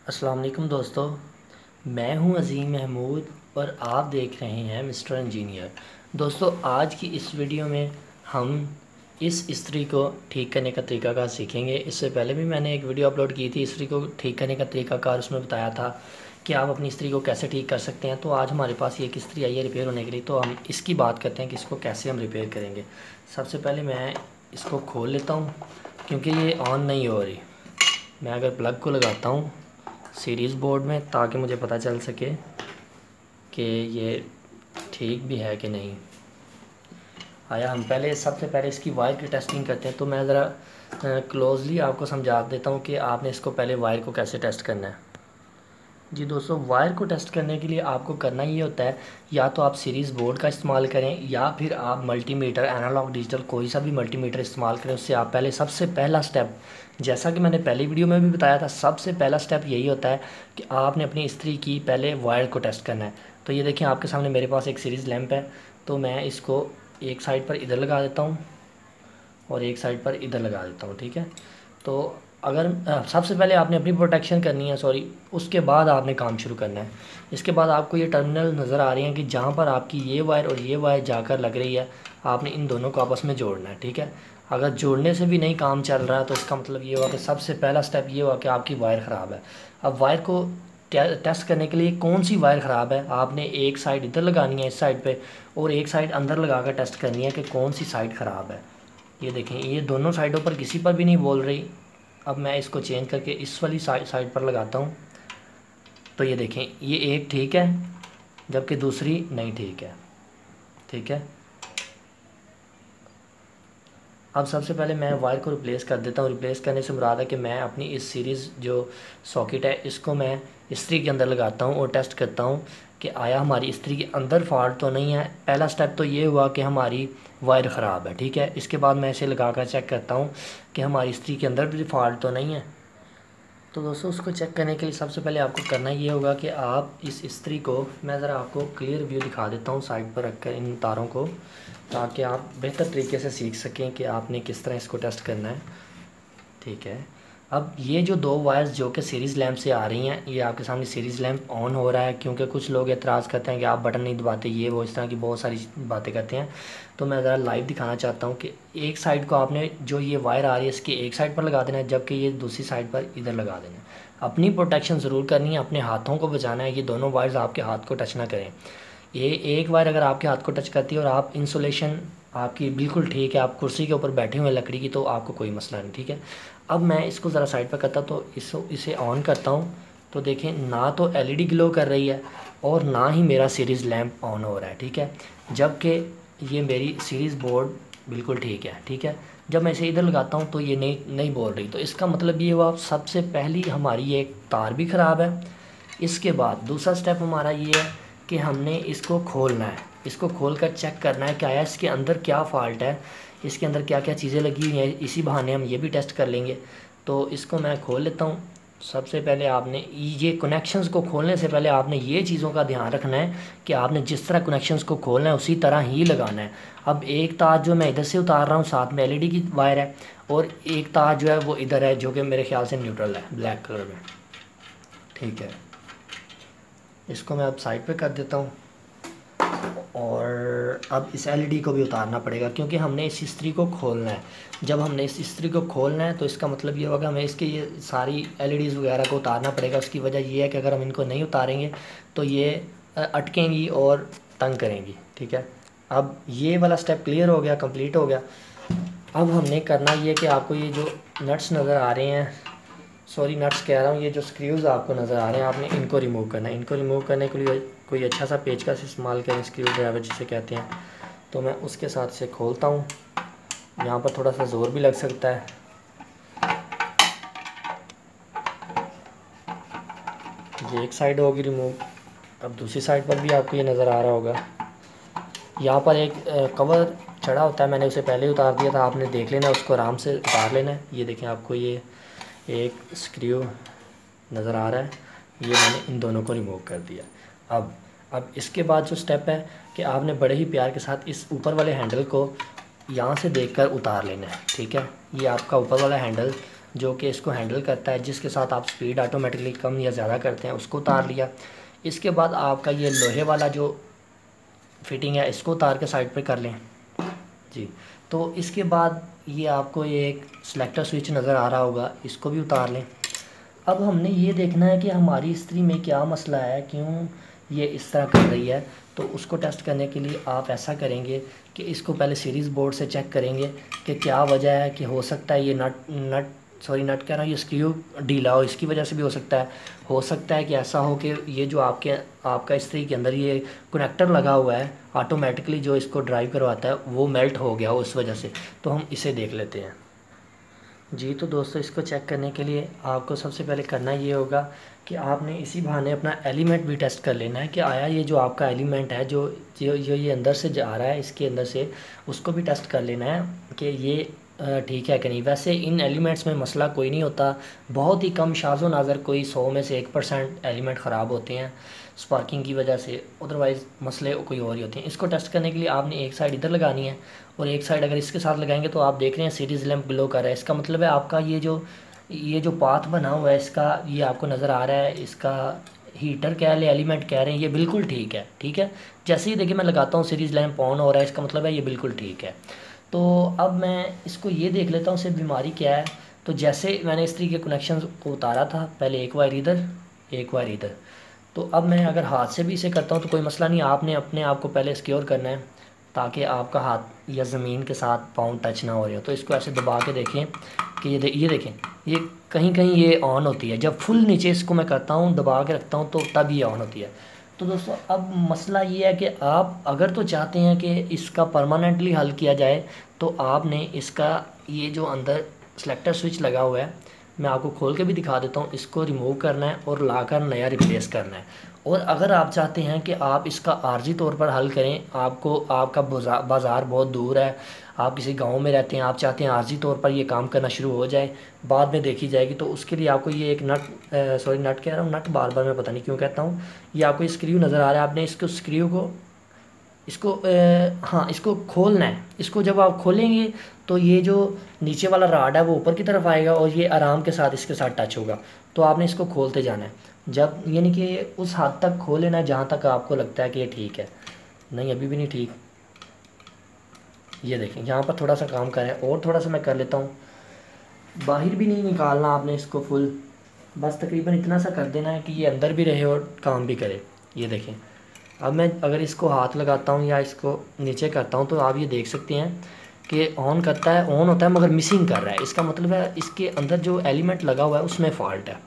अस्सलाम वालेकुम दोस्तों, मैं हूं अज़ीम महमूद और आप देख रहे हैं मिस्टर इंजीनियर। दोस्तों, आज की इस वीडियो में हम इस इस्त्री को ठीक करने का तरीकाकार सीखेंगे। इससे पहले भी मैंने एक वीडियो अपलोड की थी इस्त्री को ठीक करने का तरीकाकार, उसमें बताया था कि आप अपनी इस्त्री को कैसे ठीक कर सकते हैं। तो आज हमारे पास ये एक इस्त्री आई है रिपेयर होने के लिए, तो हम इसकी बात करते हैं कि इसको कैसे हम रिपेयर करेंगे। सबसे पहले मैं इसको खोल लेता हूँ क्योंकि ये ऑन नहीं हो रही। मैं अगर प्लग को लगाता हूँ सीरीज़ बोर्ड में ताकि मुझे पता चल सके कि ये ठीक भी है कि नहीं। हम सबसे पहले इसकी वायर की टेस्टिंग करते हैं। तो मैं ज़रा क्लोजली आपको समझा देता हूँ कि आपने इसको पहले वायर को कैसे टेस्ट करना है। जी दोस्तों, वायर को टेस्ट करने के लिए आपको करना ये होता है, या तो आप सीरीज़ बोर्ड का इस्तेमाल करें या फिर आप मल्टीमीटर, एनालॉग डिजिटल कोई सा भी मल्टीमीटर इस्तेमाल करें। उससे आप पहले सबसे पहला स्टेप, जैसा कि मैंने पहली वीडियो में भी बताया था, सबसे पहला स्टेप यही होता है कि आपने अपनी इस्त्री की पहले वायर को टेस्ट करना है। तो ये देखिए आपके सामने मेरे पास एक सीरीज़ लैंप है, तो मैं इसको एक साइड पर इधर लगा देता हूँ और एक साइड पर इधर लगा देता हूँ। ठीक है, तो अगर सबसे पहले आपने अपनी प्रोटेक्शन करनी है, उसके बाद आपने काम शुरू करना है। इसके बाद आपको ये टर्मिनल नज़र आ रही हैं कि जहाँ पर आपकी ये वायर और ये वायर जाकर लग रही है, आपने इन दोनों को आपस में जोड़ना है। ठीक है, अगर जोड़ने से भी नहीं काम चल रहा है तो इसका मतलब ये हुआ कि सबसे पहला स्टेप ये हुआ कि आपकी वायर ख़राब है। अब वायर को टेस्ट करने के लिए कौन सी वायर ख़राब है, आपने एक साइड इधर लगानी है इस साइड पे, और एक साइड अंदर लगा कर टेस्ट करनी है कि कौन सी साइड ख़राब है। ये देखें, ये दोनों साइडों पर किसी पर भी नहीं बोल रही। अब मैं इसको चेंज करके इस वाली साइड पर लगाता हूँ, तो ये देखें ये एक ठीक है जबकि दूसरी नहीं ठीक है। ठीक है, अब सबसे पहले मैं वायर को रिप्लेस कर देता हूँ। रिप्लेस करने से मुराद है कि मैं अपनी इस सीरीज़ जो सॉकेट है इसको मैं इस्त्री के अंदर लगाता हूँ और टेस्ट करता हूँ कि आया हमारी इस्त्री के अंदर फॉल्ट तो नहीं है। पहला स्टेप तो ये हुआ कि हमारी वायर ख़राब है। ठीक है, इसके बाद मैं इसे लगा कर चेक करता हूँ कि हमारी इस्त्री के अंदर भी फॉल्ट तो नहीं है। तो दोस्तों, उसको चेक करने के लिए सबसे पहले आपको करना ये होगा कि आप इस इस्त्री को, मैं ज़रा आपको क्लियर व्यू दिखा देता हूँ साइड पर रखकर इन तारों को, ताकि आप बेहतर तरीके से सीख सकें कि आपने किस तरह इसको टेस्ट करना है। ठीक है, अब ये जो दो वायर्स जो कि सीरीज़ लैंप से आ रही हैं, ये आपके सामने सीरीज़ लैंप ऑन हो रहा है, क्योंकि कुछ लोग एतराज़ करते हैं कि आप बटन नहीं दबाते, ये वो इस तरह की बहुत सारी बातें करते हैं। तो मैं ज़रा लाइव दिखाना चाहता हूँ कि एक साइड को आपने, जो ये वायर आ रही है इसकी एक साइड पर लगा देना है, जबकि ये दूसरी साइड पर इधर लगा देना है। अपनी प्रोटेक्शन ज़रूर करनी है, अपने हाथों को बचाना है। ये दोनों वायर्स आपके हाथ को टच ना करें। ये एक वायर अगर आपके हाथ को टच करती है और आप इंसुलेशन आपकी बिल्कुल ठीक है, आप कुर्सी के ऊपर बैठे हुए लकड़ी की, तो आपको कोई मसला नहीं। ठीक है, अब मैं इसको ज़रा साइड पर करता तो इसे ऑन करता हूँ, तो देखें ना तो एलईडी ग्लो कर रही है और ना ही मेरा सीरीज़ लैंप ऑन हो रहा है। ठीक है, जबकि ये मेरी सीरीज़ बोर्ड बिल्कुल ठीक है। ठीक है, जब मैं इसे इधर लगाता हूँ तो ये नहीं बोल रही। तो इसका मतलब ये हुआ, सबसे पहली हमारी ये तार भी ख़राब है। इसके बाद दूसरा स्टेप हमारा ये है कि हमने इसको खोलना है। इसको खोल कर चेक करना है कि आया इसके अंदर क्या फ़ॉल्ट है, इसके अंदर क्या क्या चीज़ें लगी हुई हैं। इसी बहाने हम ये भी टेस्ट कर लेंगे। तो इसको मैं खोल लेता हूँ। सबसे पहले आपने ये कनेक्शंस को खोलने से पहले आपने ये चीज़ों का ध्यान रखना है कि आपने जिस तरह कनेक्शंस को खोलना है उसी तरह ही लगाना है। अब एक तार जो मैं इधर से उतार रहा हूँ, साथ में एलईडी की वायर है, और एक तार जो है वो इधर है, जो कि मेरे ख्याल से न्यूट्रल है, ब्लैक कलर में। ठीक है, इसको मैं अब साइड पे कर देता हूँ और अब इस एलईडी को भी उतारना पड़ेगा क्योंकि हमने इस इस्त्री को खोलना है। जब हमने इस इस्त्री को खोलना है तो इसका मतलब ये होगा हमें इसके ये सारी एलईडीज़ वगैरह को उतारना पड़ेगा। उसकी वजह ये है कि अगर हम इनको नहीं उतारेंगे तो ये अटकेंगी और तंग करेंगी। ठीक है, अब ये वाला स्टेप क्लियर हो गया, कंप्लीट हो गया। अब हमने करना ये कि आपको ये जो नट्स नज़र आ रहे हैं, नट्स कह रहा हूँ, ये जो स्क्रूज़ आपको नज़र आ रहे हैं, आपने इनको रिमूव करना है। इनको रिमूव करने के लिए कोई अच्छा सा पेचकस इस्तेमाल करें, स्क्रू ड्राइवर जिसे कहते हैं। तो मैं उसके साथ से खोलता हूँ। यहाँ पर थोड़ा सा ज़ोर भी लग सकता है। ये एक साइड होगी रिमूव। अब दूसरी साइड पर भी आपको ये नज़र आ रहा होगा, यहाँ पर एक कवर चढ़ा होता है, मैंने उसे पहले ही उतार दिया था। आपने देख लेना, उसको आराम से उतार लेना है। ये देखें, आपको ये एक स्क्रू नज़र आ रहा है, ये मैंने इन दोनों को रिमूव कर दिया। अब इसके बाद जो स्टेप है कि आपने बड़े ही प्यार के साथ इस ऊपर वाले हैंडल को यहाँ से देखकर उतार लेना है। ठीक है, ये आपका ऊपर वाला हैंडल जो कि इसको हैंडल करता है, जिसके साथ आप स्पीड ऑटोमेटिकली कम या ज़्यादा करते हैं, उसको उतार लिया। इसके बाद आपका ये लोहे वाला जो फिटिंग है इसको उतार के साइड पे कर लें जी। तो इसके बाद ये आपको ये एक सिलेक्टर स्विच नज़र आ रहा होगा, इसको भी उतार लें। अब हमने ये देखना है कि हमारी इस्त्री में क्या मसला है, क्यों ये इस तरह कर रही है। तो उसको टेस्ट करने के लिए आप ऐसा करेंगे कि इसको पहले सीरीज़ बोर्ड से चेक करेंगे कि क्या वजह है। कि हो सकता है ये नट कह रहा हूँ, ये स्क्रू ढीला हो, इसकी वजह से भी हो सकता है। हो सकता है कि ऐसा हो कि ये जो आपका इस्त्री के अंदर ये कनेक्टर लगा हुआ है ऑटोमेटिकली जो इसको ड्राइव करवाता है वो मेल्ट हो गया हो उस वजह से। तो हम इसे देख लेते हैं जी। तो दोस्तों इसको चेक करने के लिए आपको सबसे पहले करना ये होगा कि आपने इसी बहाने अपना एलिमेंट भी टेस्ट कर लेना है कि आया ये जो आपका एलिमेंट है जो जो जो ये अंदर से जा रहा है इसके अंदर से, उसको भी टेस्ट कर लेना है कि ये ठीक है कि नहीं। वैसे इन एलिमेंट्स में मसला कोई नहीं होता, बहुत ही कम शाज़ो नाज़र कोई 100 में से 1% एलिमेंट ख़राब होते हैं स्पार्किंग की वजह से, अदरवाइज़ मसले कोई और ही होते हैं। इसको टेस्ट करने के लिए आपने एक साइड इधर लगानी है और एक साइड अगर इसके साथ लगाएंगे तो आप देख रहे हैं सीरीज़ लैंप ग्लो कर रहा है। इसका मतलब है आपका ये जो पाथ बना हुआ है इसका, ये आपको नज़र आ रहा है, इसका हीटर कह लें एलिमेंट कह रहे हैं, ये बिल्कुल ठीक है। ठीक है, जैसे ही देखिए मैं लगाता हूँ सीरीज़ लैंप ऑन हो रहा है, इसका मतलब है ये बिल्कुल ठीक है। तो अब मैं इसको ये देख लेता हूँ सिर्फ बीमारी क्या है। तो जैसे मैंने इस तरीके कनेक्शन को उतारा था, पहले एक वायर इधर एक वायर इधर, तो अब मैं अगर हाथ से भी इसे करता हूँ तो कोई मसला नहीं। आपने अपने आप को पहले सिक्योर करना है ताकि आपका हाथ या ज़मीन के साथ पाँव टच ना हो रहे हो। तो इसको ऐसे दबा के देखें कि ये देखें, ये कहीं कहीं ये ऑन होती है। जब फुल नीचे इसको मैं करता हूँ दबा के रखता हूँ तो तब ये ऑन होती है। तो दोस्तों अब मसला ये है कि आप अगर तो चाहते हैं कि इसका परमानेंटली हल किया जाए तो आपने इसका ये जो अंदर सेलेक्टर स्विच लगा हुआ है, मैं आपको खोल के भी दिखा देता हूँ, इसको रिमूव करना है और लाकर नया रिप्लेस करना है। और अगर आप चाहते हैं कि आप इसका आर्जी तौर पर हल करें, आपका बाज़ार बहुत दूर है, आप किसी गांव में रहते हैं, आप चाहते हैं आर्जी तौर पर ये काम करना शुरू हो जाए, बाद में देखी जाएगी, तो उसके लिए आपको ये एक नट कह रहा हूँ, नट बार बार मैं पता नहीं क्यों कहता हूँ, ये आपको स्क्रू नज़र आ रहा है। आपने स्क्रू को इसको खोलना है। इसको जब आप खोलेंगे तो ये जो नीचे वाला राड है वो ऊपर की तरफ आएगा और ये आराम के साथ इसके साथ टच होगा। तो आपने इसको खोलते जाना है, जब यानी कि उस हद तक खोल लेना है जहाँ तक आपको लगता है कि ये ठीक है। नहीं, अभी भी नहीं ठीक। ये देखें यहाँ पर थोड़ा सा काम करें और थोड़ा सा मैं कर लेता हूँ। बाहर भी नहीं निकालना आपने इसको फुल, बस तकरीबन इतना सा कर देना है कि ये अंदर भी रहे और काम भी करे। ये देखें, अब मैं अगर इसको हाथ लगाता हूँ या इसको नीचे करता हूँ तो आप ये देख सकते हैं कि ऑन करता है, ऑन होता है मगर मिसिंग कर रहा है। इसका मतलब है इसके अंदर जो एलिमेंट लगा हुआ है उसमें फ़ॉल्ट है।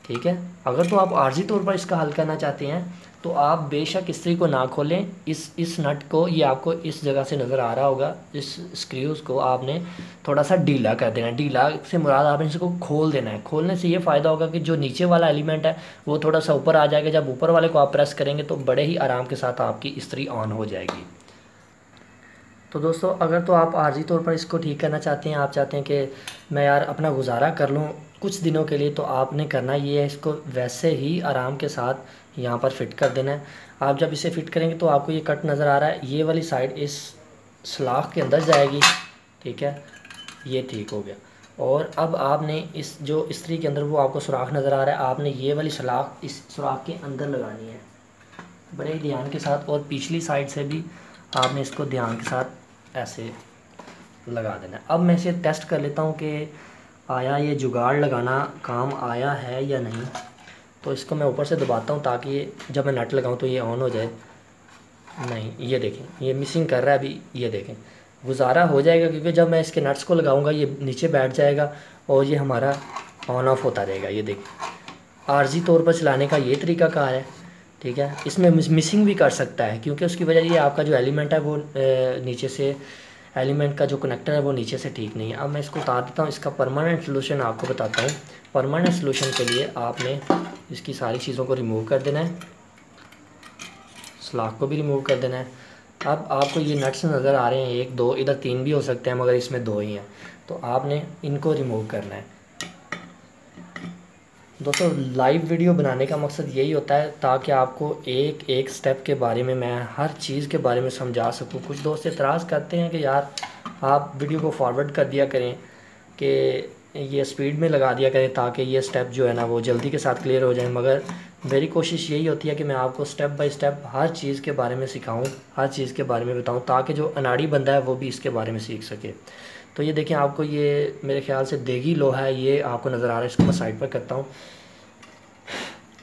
ठीक है, अगर तो आप आर्जी तौर पर इसका हल करना चाहते हैं तो आप बेशक इस्त्री को ना खोलें, इस नट को, ये आपको इस जगह से नज़र आ रहा होगा, इस स्क्रूज़ को आपने थोड़ा सा ढीला कर देना है। ढीला से मुराद आपने इसको खोल देना है। खोलने से ये फ़ायदा होगा कि जो नीचे वाला एलिमेंट है वो थोड़ा सा ऊपर आ जाएगा। जब ऊपर वाले को आप प्रेस करेंगे तो बड़े ही आराम के साथ आपकी इस्त्री ऑन हो जाएगी। तो दोस्तों अगर तो आप आर्जी तौर पर इसको ठीक करना चाहते हैं, आप चाहते हैं कि मैं यार अपना गुजारा कर लूँ कुछ दिनों के लिए, तो आपने करना ये है, इसको वैसे ही आराम के साथ यहाँ पर फिट कर देना है। आप जब इसे फिट करेंगे तो आपको ये कट नज़र आ रहा है, ये वाली साइड इस सलाख के अंदर जाएगी। ठीक है, ये ठीक हो गया। और अब आपने इस जो इस्त्री के अंदर वो आपको सुराख नज़र आ रहा है, आपने ये वाली सलाख इस सुराख के अंदर लगानी है बड़े ही ध्यान के साथ, और पिछली साइड से भी आपने इसको ध्यान के साथ ऐसे लगा देना है। अब मैं इसे टेस्ट कर लेता हूँ कि आया ये जुगाड़ लगाना काम आया है या नहीं। तो इसको मैं ऊपर से दबाता हूँ ताकि जब मैं नट लगाऊँ तो ये ऑन हो जाए। नहीं, ये देखें ये मिसिंग कर रहा है अभी। ये देखें गुजारा हो जाएगा क्योंकि जब मैं इसके नट्स को लगाऊंगा ये नीचे बैठ जाएगा और ये हमारा ऑन ऑफ होता रहेगा। ये देखें आर्जी तौर पर चलाने का ये तरीका कार है। ठीक है, इसमें मिसिंग भी कर सकता है क्योंकि उसकी वजह ये आपका जो एलिमेंट है वो नीचे से, एलिमेंट का जो कनेक्टर है वो नीचे से ठीक नहीं है। अब मैं इसको उतार देता हूँ। इसका परमानेंट सलूशन आपको बताता हूँ। परमानेंट सलूशन के लिए आपने इसकी सारी चीज़ों को रिमूव कर देना है, स्लाक को भी रिमूव कर देना है। अब आपको ये नट्स नज़र आ रहे हैं, एक दो, इधर तीन भी हो सकते हैं मगर इसमें दो ही हैं, तो आपने इनको रिमूव करना है। दोस्तों लाइव वीडियो बनाने का मकसद यही होता है ताकि आपको एक एक स्टेप के बारे में मैं हर चीज़ के बारे में समझा सकूं। कुछ दोस्त एतराज़ करते हैं कि यार आप वीडियो को फॉरवर्ड कर दिया करें कि ये स्पीड में लगा दिया करें ताकि ये स्टेप जो है ना वो जल्दी के साथ क्लियर हो जाए। मगर मेरी कोशिश यही होती है कि मैं आपको स्टेप बाय स्टेप हर चीज़ के बारे में सिखाऊं, हर चीज़ के बारे में बताऊं, ताकि जो अनाड़ी बंदा है वो भी इसके बारे में सीख सके। तो ये देखें, आपको ये मेरे ख्याल से देगी लोहा है, ये आपको नज़र आ रहा है। इसको मैं साइड पर करता हूँ।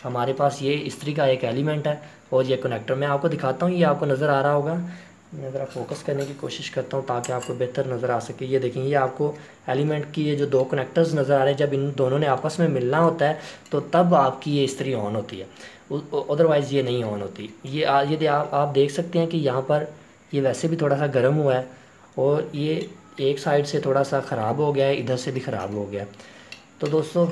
हमारे पास ये इस्त्री का एक एलिमेंट है और ये कनेक्टर मैं आपको दिखाता हूँ। ये आपको नज़र आ रहा होगा, मैं ज़रा फोकस करने की कोशिश करता हूँ ताकि आपको बेहतर नज़र आ सके। ये देखें, ये आपको एलिमेंट की ये जो दो कनेक्टर्स नज़र आ रहे हैं, जब इन दोनों ने आपस में मिलना होता है तो तब आपकी ये इस्त्री ऑन होती है, अदरवाइज़ ये नहीं ऑन होती। ये आप देख सकते हैं कि यहाँ पर ये वैसे भी थोड़ा सा गर्म हुआ है और ये एक साइड से थोड़ा सा ख़राब हो गया है, इधर से भी ख़राब हो गया है। तो दोस्तों,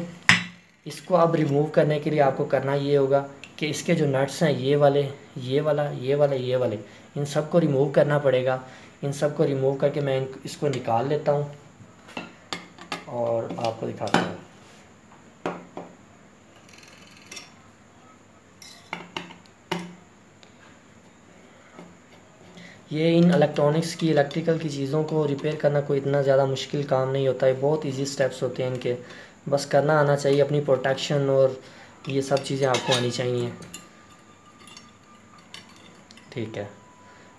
इसको अब रिमूव करने के लिए आपको करना ये होगा कि इसके जो नट्स हैं, ये वाले, ये वाला, ये वाले, ये वाले, इन सब को रिमूव करना पड़ेगा। इन सब को रिमूव करके मैं इसको निकाल लेता हूँ और आपको दिखाता हूँ। ये इन इलेक्ट्रॉनिक्स की, इलेक्ट्रिकल की चीज़ों को रिपेयर करना कोई इतना ज़्यादा मुश्किल काम नहीं होता है। बहुत इजी स्टेप्स होते हैं इनके, बस करना आना चाहिए। अपनी प्रोटेक्शन और ये सब चीज़ें आपको आनी चाहिए। ठीक है,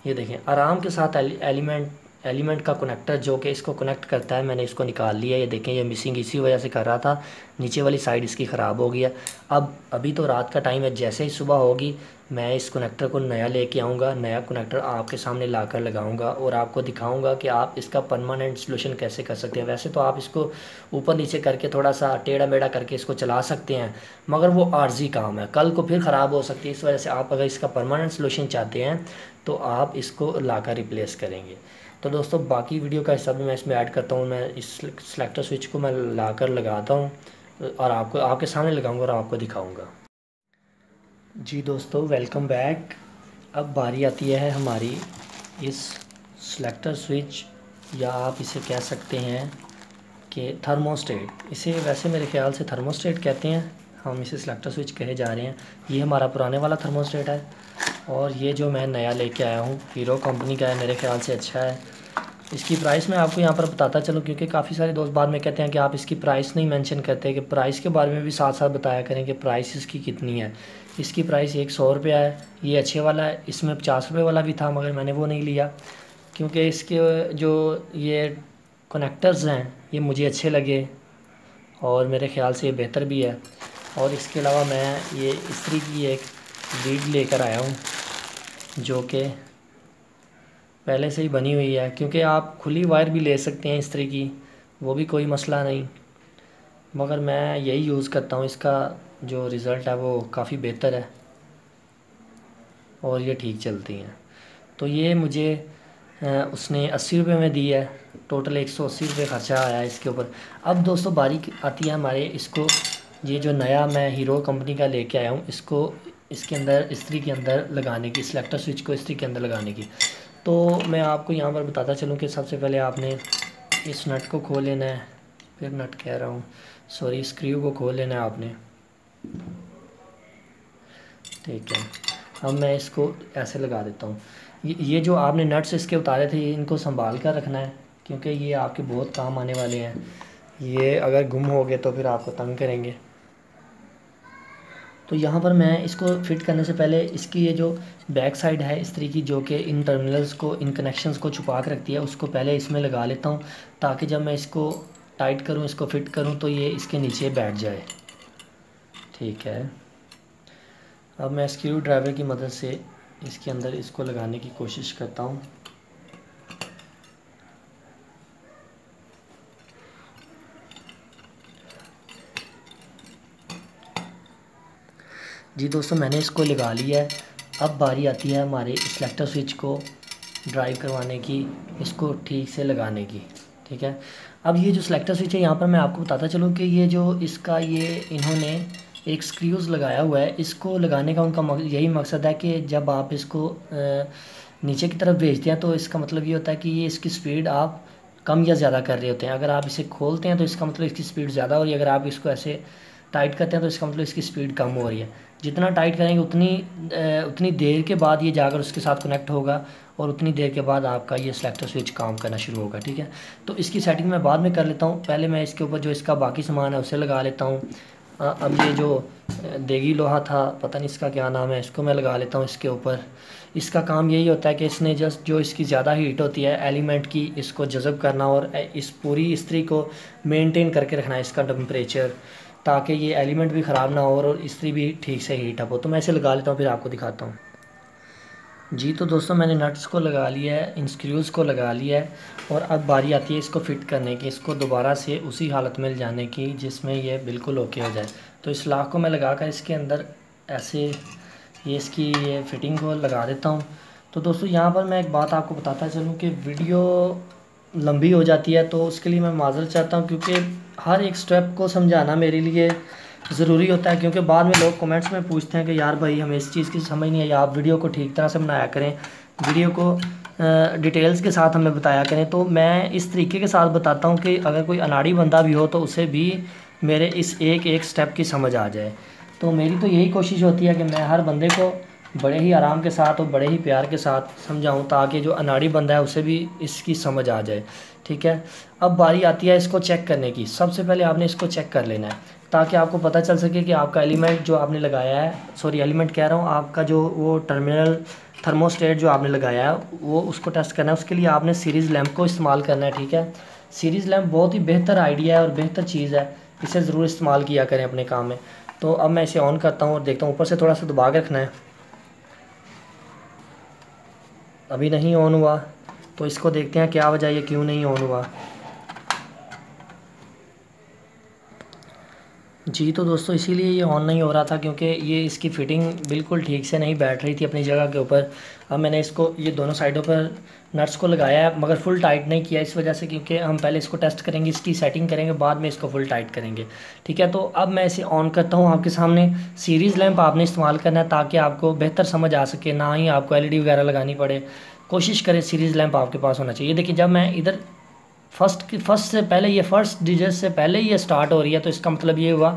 ये देखें, आराम के साथ एलिमेंट का कनेक्टर जो कि इसको कनेक्ट करता है, मैंने इसको निकाल लिया। ये देखें, ये मिसिंग इसी वजह से कर रहा था, नीचे वाली साइड इसकी ख़राब हो गया। अब अभी तो रात का टाइम है, जैसे ही सुबह होगी मैं इस कनेक्टर को नया लेके आऊँगा, नया कनेक्टर आपके सामने लाकर लगाऊंगा और आपको दिखाऊंगा कि आप इसका परमानेंट सॉल्यूशन कैसे कर सकते हैं। वैसे तो आप इसको ऊपर नीचे करके थोड़ा सा टेढ़ा मेढ़ा करके इसको चला सकते हैं, मगर वो आर्जी काम है, कल को फिर ख़राब हो सकती है। इस वजह से आप अगर इसका परमानेंट सॉल्यूशन चाहते हैं तो आप इसको लाकर रिप्लेस करेंगे। तो दोस्तों, बाकी वीडियो का हिस्सा भी मैं इसमें ऐड करता हूँ। मैं इस सेलेक्टर स्विच को मैं लाकर लगाता हूँ और आपको आपके सामने लगाऊंगा और आपको दिखाऊंगा। जी दोस्तों, वेलकम बैक। अब बारी आती है हमारी इस सेलेक्टर स्विच, या आप इसे कह सकते हैं कि थर्मोस्टेट। इसे वैसे मेरे ख्याल से थर्मोस्टेट कहते हैं, हम इसे सेलेक्टर स्विच कहे जा रहे हैं। ये हमारा पुराने वाला थर्मोस्टेट है और ये जो मैं नया लेके आया हूँ हीरो कंपनी का है, मेरे ख्याल से अच्छा है। इसकी प्राइस मैं आपको यहाँ पर बताता चलूँ, क्योंकि काफ़ी सारे दोस्त बाद में कहते हैं कि आप इसकी प्राइस नहीं मेंशन करते, कि प्राइस के बारे में भी साथ साथ बताया करें कि प्राइस इसकी कितनी है। इसकी प्राइस 100 रुपया है। ये अच्छे वाला है, इसमें 50 रुपये वाला भी था मगर मैंने वो नहीं लिया, क्योंकि इसके जो ये कनेक्टर्स हैं ये मुझे अच्छे लगे और मेरे ख़्याल से ये बेहतर भी है। और इसके अलावा मैं ये इस्त्री की एक लीड लेकर आया हूँ जो कि पहले से ही बनी हुई है, क्योंकि आप खुली वायर भी ले सकते हैं इस्त्री की, वो भी कोई मसला नहीं, मगर मैं यही यूज़ करता हूँ। इसका जो रिज़ल्ट है वो काफ़ी बेहतर है और ये ठीक चलती हैं। तो ये मुझे उसने 80 रुपये में दी है, टोटल 180 रुपये ख़र्चा आया है इसके ऊपर। अब दोस्तों, बारी आती है हमारे इसको, ये जो नया मैं हीरो कंपनी का लेके आया हूँ, इसको इसके अंदर इस्त्री के अंदर लगाने की, सेलेक्टर स्विच को इस्त्री के अंदर लगाने की। तो मैं आपको यहाँ पर बताता चलूँ कि सबसे पहले आपने इस नट को खोल लेना है, फिर नट कह रहा हूँ, सॉरी, स्क्रू को खोल लेना है आपने। ठीक है, अब मैं इसको ऐसे लगा देता हूँ। ये जो आपने नट्स इसके उतारे थे, इनको संभाल कर रखना है, क्योंकि ये आपके बहुत काम आने वाले हैं। ये अगर गुम हो गए तो फिर आपको तंग करेंगे। तो यहाँ पर मैं इसको फिट करने से पहले इसकी ये जो बैक साइड है इस्त्री की, जो कि इन टर्मिनल्स को, इन कनेक्शंस को छुपा के रखती है, उसको पहले इसमें लगा लेता हूँ, ताकि जब मैं इसको टाइट करूँ, इसको फिट करूँ, तो ये इसके नीचे बैठ जाए। ठीक है, अब मैं स्क्रू ड्राइवर की मदद से इसके अंदर इसको लगाने की कोशिश करता हूँ। जी दोस्तों, मैंने इसको लगा लिया है। अब बारी आती है हमारे सेलेक्टर स्विच को ड्राइव करवाने की, इसको ठीक से लगाने की। ठीक है, अब ये जो सेलेक्टर स्विच है, यहाँ पर मैं आपको बताता चलूँ कि ये जो इसका ये इन्होंने एक स्क्रूज़ लगाया हुआ है, इसको लगाने का उनका यही मकसद है कि जब आप इसको नीचे की तरफ भेजते हैं तो इसका मतलब ये होता है कि ये इसकी स्पीड आप कम या ज़्यादा कर रहे होते हैं। अगर आप इसे खोलते हैं तो इसका मतलब इसकी स्पीड ज़्यादा हो रही है, अगर आप इसको ऐसे टाइट करते हैं तो इसका मतलब इसकी स्पीड कम हो रही है। जितना टाइट करेंगे उतनी देर के बाद ये जाकर उसके साथ कनेक्ट होगा और उतनी देर के बाद आपका ये सिलेक्टर स्विच काम करना शुरू होगा। ठीक है, तो इसकी सेटिंग मैं बाद में कर लेता हूँ, पहले मैं इसके ऊपर जो इसका बाकी सामान है उसे लगा लेता हूँ। अब ये जो देगी लोहा था, पता नहीं इसका क्या नाम है, इसको मैं लगा लेता हूँ इसके ऊपर। इसका काम यही होता है कि इसने जस्ट जो इसकी ज़्यादा हीट होती है एलिमेंट की, इसको जज़ब करना और इस पूरी इस्त्री को मेंटेन करके रखना है इसका टेम्परेचर, ताकि ये एलिमेंट भी ख़राब ना हो और इस्त्री भी ठीक से हीट अप हो। तो मैं इसे लगा लेता हूँ, फिर आपको दिखाता हूँ। जी तो दोस्तों मैंने नट्स को लगा लिया है, इन स्क्रूज़ को लगा लिया है, और अब बारी आती है इसको फ़िट करने की, इसको दोबारा से उसी हालत में ले जाने की जिसमें ये बिल्कुल ओके हो जाए। तो इस लाख को मैं लगा कर इसके अंदर ऐसे ये इसकी ये फ़िटिंग को लगा देता हूँ। तो दोस्तों यहाँ पर मैं एक बात आपको बताता चलूँ कि वीडियो लंबी हो जाती है, तो उसके लिए मैं माज़रत चाहता हूँ, क्योंकि हर एक स्टेप को समझाना मेरे लिए ज़रूरी होता है, क्योंकि बाद में लोग कमेंट्स में पूछते हैं कि यार भाई हमें इस चीज़ की समझ नहीं आई, आप वीडियो को ठीक तरह से बनाया करें, वीडियो को डिटेल्स के साथ हमें बताया करें। तो मैं इस तरीके के साथ बताता हूँ कि अगर कोई अनाड़ी बंदा भी हो तो उसे भी मेरे इस एक एक स्टेप की समझ आ जाए। तो मेरी तो यही कोशिश होती है कि मैं हर बंदे को बड़े ही आराम के साथ और बड़े ही प्यार के साथ समझाऊं, ताकि जो अनाड़ी बंदा है उसे भी इसकी समझ आ जाए। ठीक है, अब बारी आती है इसको चेक करने की। सबसे पहले आपने इसको चेक कर लेना है, ताकि आपको पता चल सके कि आपका एलिमेंट जो आपने लगाया है, सॉरी एलिमेंट कह रहा हूँ, आपका जो वो टर्मिनल थर्मोस्टेट जो आपने लगाया है वो उसको टेस्ट करना है। उसके लिए आपने सीरीज़ लैंप को इस्तेमाल करना है। ठीक है, सीरीज़ लैंप बहुत ही बेहतर आइडिया है और बेहतर चीज़ है, इसे ज़रूर इस्तेमाल किया करें अपने काम में। तो अब मैं इसे ऑन करता हूँ और देखता हूँ, ऊपर से थोड़ा सा दबा के रखना है। अभी नहीं ऑन हुआ, तो इसको देखते हैं क्या वजह, ये क्यों नहीं ऑन हुआ। जी तो दोस्तों इसीलिए ये ऑन नहीं हो रहा था, क्योंकि ये इसकी फ़िटिंग बिल्कुल ठीक से नहीं बैठ रही थी अपनी जगह के ऊपर। अब मैंने इसको ये दोनों साइडों पर नट्स को लगाया है, मगर फुल टाइट नहीं किया इस वजह से, क्योंकि हम पहले इसको टेस्ट करेंगे, इसकी सेटिंग करेंगे, बाद में इसको फुल टाइट करेंगे। ठीक है, तो अब मैं इसे ऑन करता हूँ आपके सामने। सीरीज़ लैंप आपने इस्तेमाल करना है ताकि आपको बेहतर समझ आ सके, ना ही आपको LED वगैरह लगानी पड़े। कोशिश करें सीरीज़ लैंप आपके पास होना चाहिए। देखिए जब मैं इधर फर्स्ट से पहले, ये फर्स्ट डिजिट से पहले ये स्टार्ट हो रही है, तो इसका मतलब ये हुआ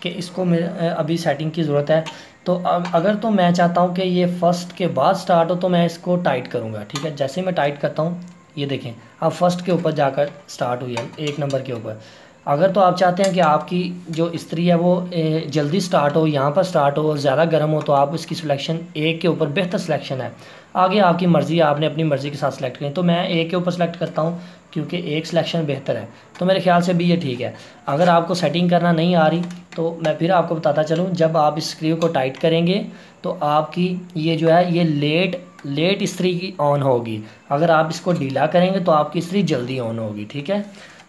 कि इसको मेरे अभी सेटिंग की ज़रूरत है। तो अगर तो मैं चाहता हूँ कि ये फर्स्ट के बाद स्टार्ट हो, तो मैं इसको टाइट करूँगा। ठीक है, जैसे मैं टाइट करता हूँ ये देखें अब फर्स्ट के ऊपर जाकर स्टार्ट हुई है, 1 नंबर के ऊपर। अगर तो आप चाहते हैं कि आपकी जो इस्त्री है वो जल्दी स्टार्ट हो, यहाँ पर स्टार्ट हो, ज़्यादा गर्म हो, तो आप इसकी सिलेक्शन 1 के ऊपर बेहतर सिलेक्शन है। आगे आपकी मर्ज़ी, आपने अपनी मर्ज़ी के साथ सेलेक्ट करें। तो मैं 1 के ऊपर सेलेक्ट करता हूँ, क्योंकि 1 सिलेक्शन बेहतर है। तो मेरे ख्याल से भी ये ठीक है। अगर आपको सेटिंग करना नहीं आ रही, तो मैं फिर आपको बताता चलूँ, जब आप इस स्क्रू को टाइट करेंगे तो आपकी ये जो है ये लेट इस्त्री की ऑन होगी। अगर आप इसको ढीला करेंगे तो आपकी इस्त्री जल्दी ऑन होगी। ठीक है,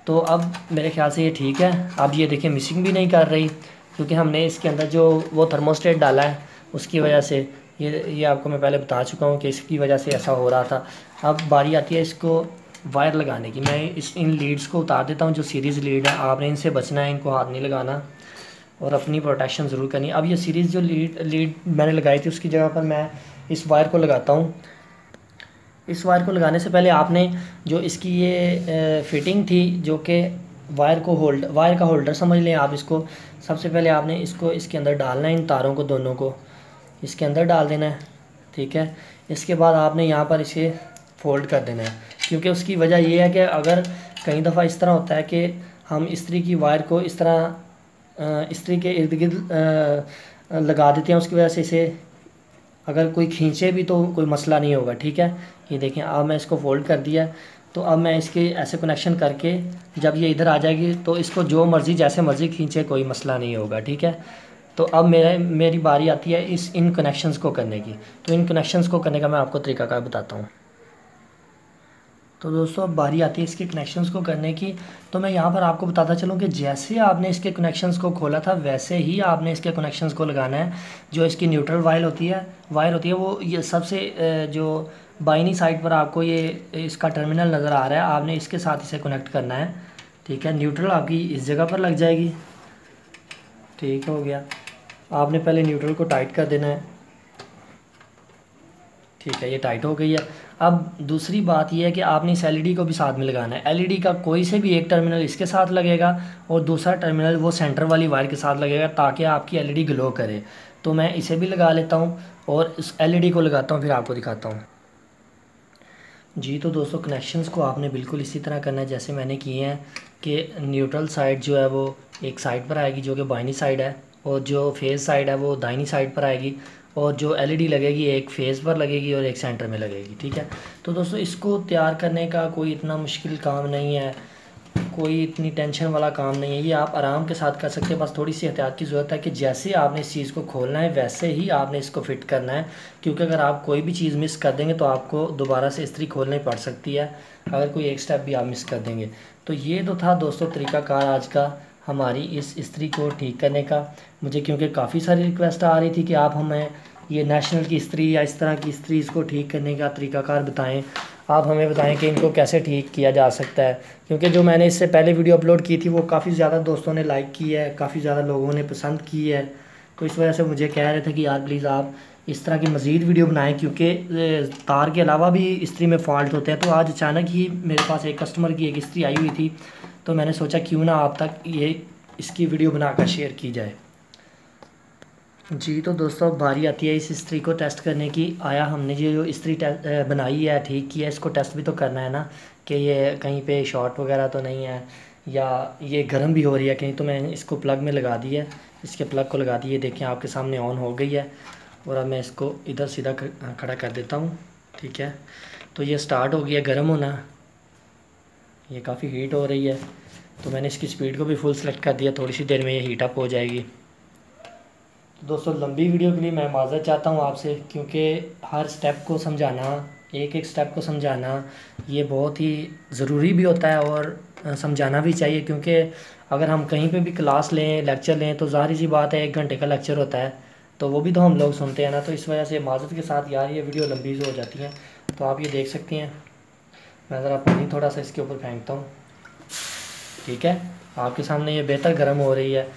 तो अब मेरे ख्याल से ये ठीक है। अब ये देखिए मिसिंग भी नहीं कर रही, क्योंकि हमने इसके अंदर जो वो थर्मोस्टेट डाला है उसकी वजह से। ये आपको मैं पहले बता चुका हूँ कि इसकी वजह से ऐसा हो रहा था। अब बारी आती है इसको वायर लगाने की। मैं इन लीड्स को उतार देता हूँ, जो सीरीज़ लीड है, आपने इनसे बचना है, इनको हाथ नहीं लगाना और अपनी प्रोटेक्शन ज़रूर करनी है। अब ये सीरीज़ जो लीड मैंने लगाई थी उसकी जगह पर मैं इस वायर को लगाता हूँ। इस वायर को लगाने से पहले आपने जो इसकी ये फिटिंग थी, जो कि वायर का होल्डर समझ लें आप इसको। सबसे पहले आपने इसको इसके अंदर डालना है, इन तारों को दोनों को इसके अंदर डाल देना है। ठीक है, इसके बाद आपने यहाँ पर इसे फोल्ड कर देना है, क्योंकि उसकी वजह ये है कि अगर कई दफ़ा इस तरह होता है कि हम इस्त्री की वायर को इस तरह इस्त्री के इर्द गिर्द लगा देते हैं, उसकी वजह से इसे अगर कोई खींचे भी तो कोई मसला नहीं होगा। ठीक है, ये देखें अब मैं इसको फोल्ड कर दिया। तो अब मैं इसके ऐसे कनेक्शन करके जब ये इधर आ जाएगी तो इसको जो मर्ज़ी जैसे मर्ज़ी खींचे, कोई मसला नहीं होगा। ठीक है, तो अब मेरी बारी आती है इन कनेक्शंस को करने की। तो इन कनेक्शंस को करने का मैं आपको तरीकाकार बताता हूँ। तो दोस्तों अब बारी आती है इसके कनेक्शंस को करने की। तो मैं यहाँ पर आपको बताता चलूँ कि जैसे आपने इसके कनेक्शंस को खोला था वैसे ही आपने इसके कनेक्शंस को लगाना है। जो इसकी न्यूट्रल वायर होती है वो ये सबसे जो बाइनी साइड पर आपको ये इसका टर्मिनल नज़र आ रहा है, आपने इसके साथ इसे कनेक्ट करना है। ठीक है, न्यूट्रल आपकी इस जगह पर लग जाएगी। ठीक हो गया, आपने पहले न्यूट्रल को टाइट कर देना है। ठीक है, ये टाइट हो गई है। अब दूसरी बात यह है कि आपने इस एलईडी को भी साथ में लगाना है। एलईडी का कोई से भी एक टर्मिनल इसके साथ लगेगा और दूसरा टर्मिनल वो सेंटर वाली वायर के साथ लगेगा, ताकि आपकी एलईडी ग्लो करे। तो मैं इसे भी लगा लेता हूँ और इस एलईडी को लगाता हूँ, फिर आपको दिखाता हूँ। जी तो दोस्तों कनेक्शंस को आपने बिल्कुल इसी तरह करना है जैसे मैंने किए हैं कि न्यूट्रल साइड जो है वो एक साइड पर आएगी जो कि बाइनी साइड है, और जो फेज़ साइड है वो दाहिनी साइड पर आएगी, और जो एलईडी लगेगी एक फेज़ पर लगेगी और एक सेंटर में लगेगी। ठीक है, तो दोस्तों इसको तैयार करने का कोई इतना मुश्किल काम नहीं है, कोई इतनी टेंशन वाला काम नहीं है, ये आप आराम के साथ कर सकते हैं। बस थोड़ी सी एहतियात की ज़रूरत है कि जैसे आपने इस चीज़ को खोलना है वैसे ही आपने इसको फ़िट करना है, क्योंकि अगर आप कोई भी चीज़ मिस कर देंगे तो आपको दोबारा से इस्त्री खोलनी पड़ सकती है अगर कोई एक स्टेप भी आप मिस कर देंगे। तो ये तो था दोस्तों तरीक़ाकार आज का हमारी इस इस्त्री को ठीक करने का। मुझे क्योंकि काफ़ी सारी रिक्वेस्ट आ रही थी कि आप हमें ये नेशनल की इस्त्री या इस तरह की इस्त्री इसको ठीक करने का तरीक़ाकार बताएं, आप हमें बताएं कि इनको कैसे ठीक किया जा सकता है। क्योंकि जो मैंने इससे पहले वीडियो अपलोड की थी वो काफ़ी ज़्यादा दोस्तों ने लाइक की है, काफ़ी ज़्यादा लोगों ने पसंद की है, तो इस वजह से मुझे कह रहे थे कि यार प्लीज़ आप इस तरह की मज़ीद वीडियो बनाएं, क्योंकि तार के अलावा भी इस्त्री में फ़ॉल्ट होते हैं। तो आज अचानक ही मेरे पास एक कस्टमर की एक इस्त्री आई हुई थी, तो मैंने सोचा क्यों ना आप तक ये इसकी वीडियो बनाकर शेयर की जाए। जी तो दोस्तों अब बारी आती है इस इस्त्री को टेस्ट करने की। आया हमने ये जो इस्त्री बनाई है ठीक किया, इसको टेस्ट भी तो करना है ना कि ये कहीं पे शॉर्ट वगैरह तो नहीं है या ये गर्म भी हो रही है कहीं। तो मैंने इसको प्लग में लगा दी है, इसके प्लग को लगा दिए, देखें आपके सामने ऑन हो गई है। और अब मैं इसको इधर सीधा खड़ा कर देता हूँ। ठीक है, तो ये स्टार्ट हो गया गर्म होना, ये काफ़ी हीट हो रही है। तो मैंने इसकी स्पीड को भी फुल सेलेक्ट कर दिया, थोड़ी सी देर में ये हीट अप हो जाएगी। तो दोस्तों लंबी वीडियो के लिए मैं माज़रत चाहता हूँ आपसे, क्योंकि हर स्टेप को समझाना, एक एक स्टेप को समझाना ये बहुत ही ज़रूरी भी होता है और समझाना भी चाहिए। क्योंकि अगर हम कहीं पे भी क्लास लें, लेक्चर लें, तो ज़ाहिर सी बात है 1 घंटे का लेक्चर होता है, तो वो भी तो हम लोग सुनते हैं ना। तो इस वजह से माज़रत के साथ यार ये वीडियो लंबी हो जाती है। तो आप ये देख सकती हैं, मैं ज़रा पानी थोड़ा सा इसके ऊपर फेंकता हूँ। ठीक है, आपके सामने ये बेहतर गर्म हो रही है,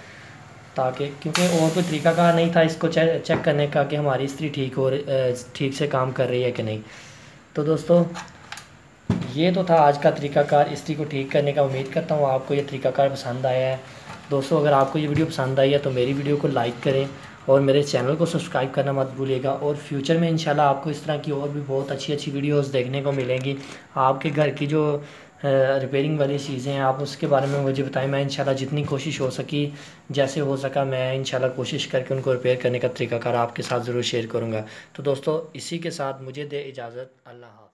ताकि क्योंकि और कोई तरीक़ाकार नहीं था इसको चेक करने का कि हमारी इस्त्री ठीक से काम कर रही है कि नहीं। तो दोस्तों ये तो था आज का तरीक़ाकार इस्त्री को ठीक करने का। उम्मीद करता हूँ आपको ये तरीक़ाकार पसंद आया है। दोस्तों अगर आपको ये वीडियो पसंद आई है तो मेरी वीडियो को लाइक करें और मेरे चैनल को सब्सक्राइब करना मत भूलिएगा। और फ्यूचर में इंशाल्लाह आपको इस तरह की और भी बहुत अच्छी अच्छी वीडियोस देखने को मिलेंगी। आपके घर की जो रिपेयरिंग वाली चीज़ें हैं आप उसके बारे में मुझे बताएं। मैं इंशाल्लाह जितनी कोशिश हो सकी, जैसे हो सका, मैं इंशाल्लाह कोशिश करके उनको रिपेयर करने का तरीक़ाकार आपके साथ ज़रूर शेयर करूँगा। तो दोस्तों इसी के साथ मुझे दे इजाज़त। अल्लाह हाफ़िज़।